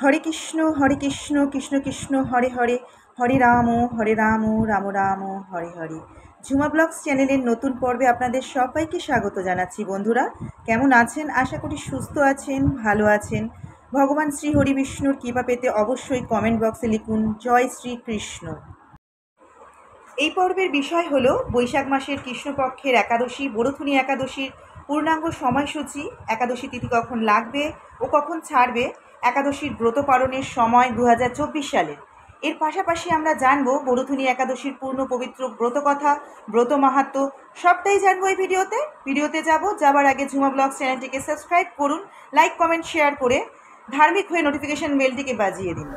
হরে কৃষ্ণ কৃষ্ণ কৃষ্ণ হরে হরে, হরে Ram Ram Ram Hare Hare. Jhuma blogs চ্যানেলের নতুন পর্বে আপনাদের সবাইকে স্বাগত জানাচ্ছি। বন্ধুরা কেমন আছেন? আশা করি সুস্থ আছেন, ভালো আছেন। ভগবান শ্রী হরি বিষ্ণুর কৃপা পেতে অবশ্যই কমেন্ট বক্সে লিখুন জয় শ্রী কৃষ্ণ। এই পর্বের বিষয় হলো বৈশাখ মাসের কৃষ্ণপক্ষের একাদশী বরুথুনি একাদশীর পূর্ণাঙ্গ সময়সূচি, একাদশী তিথি কখন লাগবে ও কখন ছাড়বে, একাদশীর ব্রত পালনের সময় 2024 সালের। এর পাশাপাশি আমরা জানবো বরুথুনি একাদশীর পূর্ণ পবিত্র ব্রতকথা, ব্রত মাহাত্ম্য, সবটাই জানবো এই ভিডিওতে যাবার আগে ঝুমা ব্লগস চ্যানেলটিকে সাবস্ক্রাইব করুন, লাইক কমেন্ট শেয়ার করে ধার্মিক হয়ে নোটিফিকেশন বেলটিকে বাজিয়ে দিন।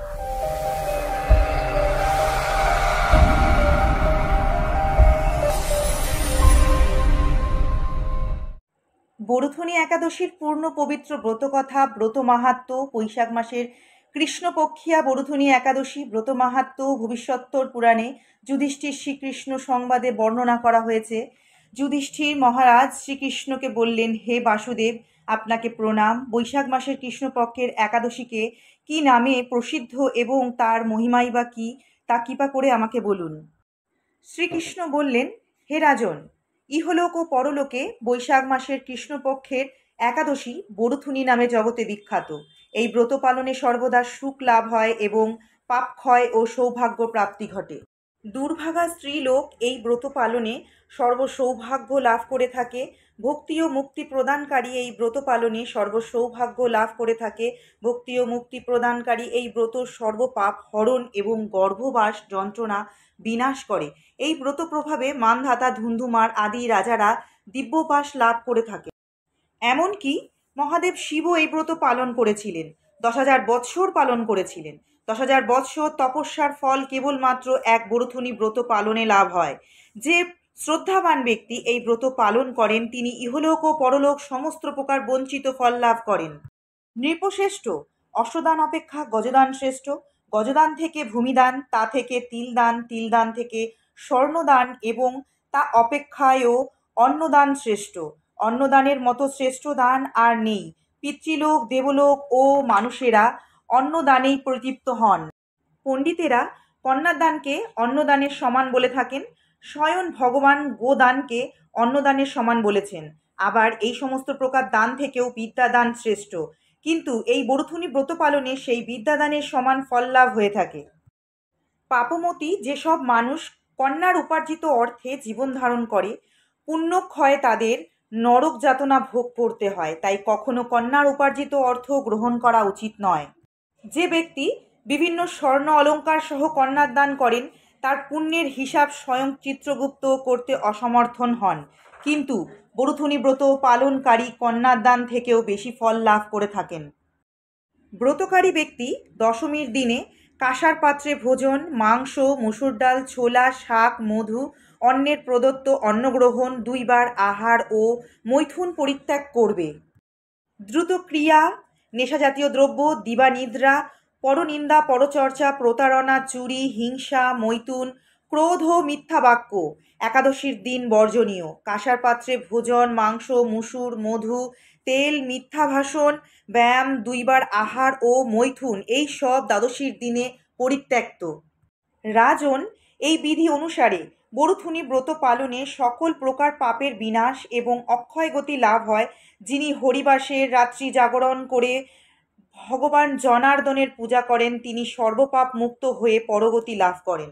বরুথুনি একাদশীর পূর্ণ পবিত্র ব্রতকথা, ব্রত মাহাত্ম্য, বৈশাখ মাসের কৃষ্ণপক্ষিয়া বরুথুনি একাদশী ব্রত মাহাত্ম্য ভবিষ্যত্তর পুরাণে যুধিষ্ঠির শ্রীকৃষ্ণ সংবাদে বর্ণনা করা হয়েছে। যুধিষ্ঠির মহারাজ শ্রীকৃষ্ণকে বললেন, হে বাসুদেব, আপনাকে প্রণাম। বৈশাখ মাসের কৃষ্ণপক্ষের একাদশীকে কি নামে প্রসিদ্ধ এবং তার মহিমাই বা কী, তা কৃপা করে আমাকে বলুন। শ্রীকৃষ্ণ বললেন, হে রাজন, ইহলোক ও পরলোকে বৈশাখ মাসের কৃষ্ণপক্ষের একাদশী বরুথুনি নামে জগতে বিখ্যাত। এই ব্রত পালনে সর্বদা সুখ লাভ হয় এবং পাপ ক্ষয় ও সৌভাগ্য প্রাপ্তি ঘটে। দুর্ভাগা স্ত্রীলোক এই ব্রত পালনে সর্বসৌভাগ্য লাভ করে থাকে। ভক্তি ও মুক্তি প্রদানকারী এই ব্রত পালনে সর্বসৌভাগ্য লাভ করে থাকে। ভক্তি ও মুক্তি প্রদানকারী এই ব্রত সর্বপাপ হরণ এবং গর্ভবাস যন্ত্রণা বিনাশ করে। এই ব্রত প্রভাবে মানধাতা, ধুন্ধুমার আদি রাজারা দিব্যবাস লাভ করে থাকে। এমনকি মহাদেব শিবও এই ব্রত পালন করেছিলেন, 10,000 বৎসর পালন করেছিলেন। 10,000 বৎসর তপস্যার ফল কেবলমাত্র এক বরুথুনি ব্রত পালনে লাভ হয়। যে শ্রদ্ধাবান ব্যক্তি এই ব্রত পালন করেন তিনি ইহলোক ও পরলোক সমস্ত প্রকার বঞ্চিত ফল লাভ করেন। নৃপশ্রেষ্ঠ অশ্বদান অপেক্ষা গজদান শ্রেষ্ঠ। গজদান থেকে ভূমিদান, তা থেকে তিলদান, তিলদান থেকে স্বর্ণদান এবং তা অপেক্ষায়ও অন্নদান শ্রেষ্ঠ। অন্নদানের মতো শ্রেষ্ঠ দান আর নেই। পিতৃলোক, দেবলোক ও মানুষেরা অন্নদানেই প্রদীপ্ত হন। পণ্ডিতেরা কন্যাদানকে অন্নদানের সমান বলে থাকেন। স্বয়ং ভগবান গোদানকে অন্নদানের সমান বলেছেন। আবার এই সমস্ত প্রকার দান থেকেও বিদ্যাদান শ্রেষ্ঠ, কিন্তু এই বরুথুনি ব্রত পালনে সেই বিদ্যাদানের সমান ফল লাভ হয়ে থাকে। পাপমতী যেসব মানুষ কন্যার উপার্জিত অর্থে জীবন ধারণ করে, পুণ্যক্ষয়ে তাদের নরক যাতনা ভোগ করতে হয়, তাই কখনো কন্যার উপার্জিত অর্থ গ্রহণ করা উচিত নয়। যে ব্যক্তি বিভিন্ন স্বর্ণ অলঙ্কার সহ কন্যার দান করেন তার পুণ্যের হিসাব স্বয়ং চিত্রগুপ্ত করতে অসমর্থন হন, কিন্তু বরুথুনি ব্রত পালনকারী কন্যার দান থেকেও বেশি ফল লাভ করে থাকেন। ব্রতকারী ব্যক্তি দশমীর দিনে কাঁসার পাত্রে ভোজন, মাংস, মসুর ডাল, ছোলা, শাক, মধু, অন্যের প্রদত্ত অন্নগ্রহণ, 2 বার আহার ও মৈথুন পরিত্যাগ করবে। দ্রুত ক্রিয়া, নেশাজাতীয় দ্রব্য, দিবানিদ্রা, পরনিন্দা, পরচর্চা, প্রতারণা, চুরি, হিংসা, মৈথুন, ক্রোধ ও মিথ্যা বাক্য একাদশীর দিন বর্জনীয়। কাঁসার পাত্রে ভোজন, মাংস, মুসুর, মধু, তেল, মিথ্যা ভাষণ, ব্যায়াম, 2 বার আহার ও মৈথুন এই সব দ্বাদশীর দিনে পরিত্যক্ত। রাজন, এই বিধি অনুসারে বরুথুনি ব্রত পালনে সকল প্রকার পাপের বিনাশ এবং অক্ষয় গতি লাভ হয়। যিনি হরিবাসের রাত্রি জাগরণ করে ভগবান জনার্দনের পূজা করেন তিনি সর্বপাপ মুক্ত হয়ে পরগতি লাভ করেন।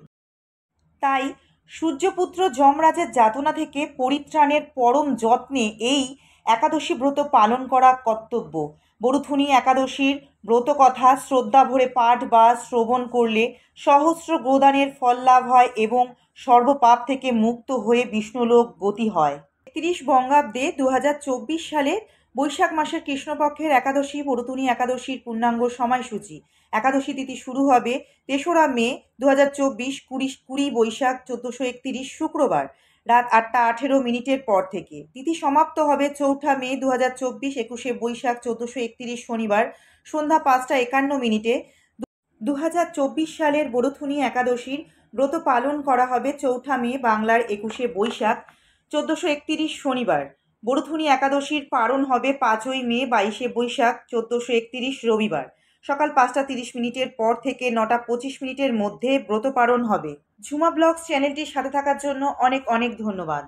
তাই সূর্যপুত্র যমরাজের যাতনা থেকে পরিত্রাণের পরম যত্নে এই একাদশী ব্রত পালন করা কর্তব্য। বরুথুনি একাদশীর ব্রতকথা শ্রদ্ধা ভরে পাঠ বা শ্রবণ করলে সহস্র গোদানের ফল লাভ হয় এবং সর্বপাপ থেকে মুক্ত হয়ে বিষ্ণুলোক গতি হয়। 31 বঙ্গাব্দে 2024 সালে বৈশাখ মাসের কৃষ্ণপক্ষের একাদশী বরুথুনি একাদশীর পূর্ণাঙ্গ সময়সূচি। একাদশী তিথি শুরু হবে 3রা মে 2024, 20 বৈশাখ 1431 শুক্রবার রাত 8টা 18 মিনিটের পর থেকে। তিথি সমাপ্ত হবে 4ঠা মে 2024, 21 বৈশাখ 1431 শনিবার সন্ধ্যা 5টা 51 মিনিটে। 2024 সালের বরুথুনি একাদশীর ব্রত পালন করা হবে 4ঠা মে বাংলার 21 বৈশাখ 1431 শনিবার। বরুথুনি একাদশীর পারণ হবে 5ই মে 22 বৈশাখ 1431 রবিবার। সকাল 5:30 পর থেকে 9:25 মধ্যে ব্রত পালন হবে। ঝুমা ব্লগস চ্যানেলটির সাথে থাকার জন্য অনেক অনেক ধন্যবাদ।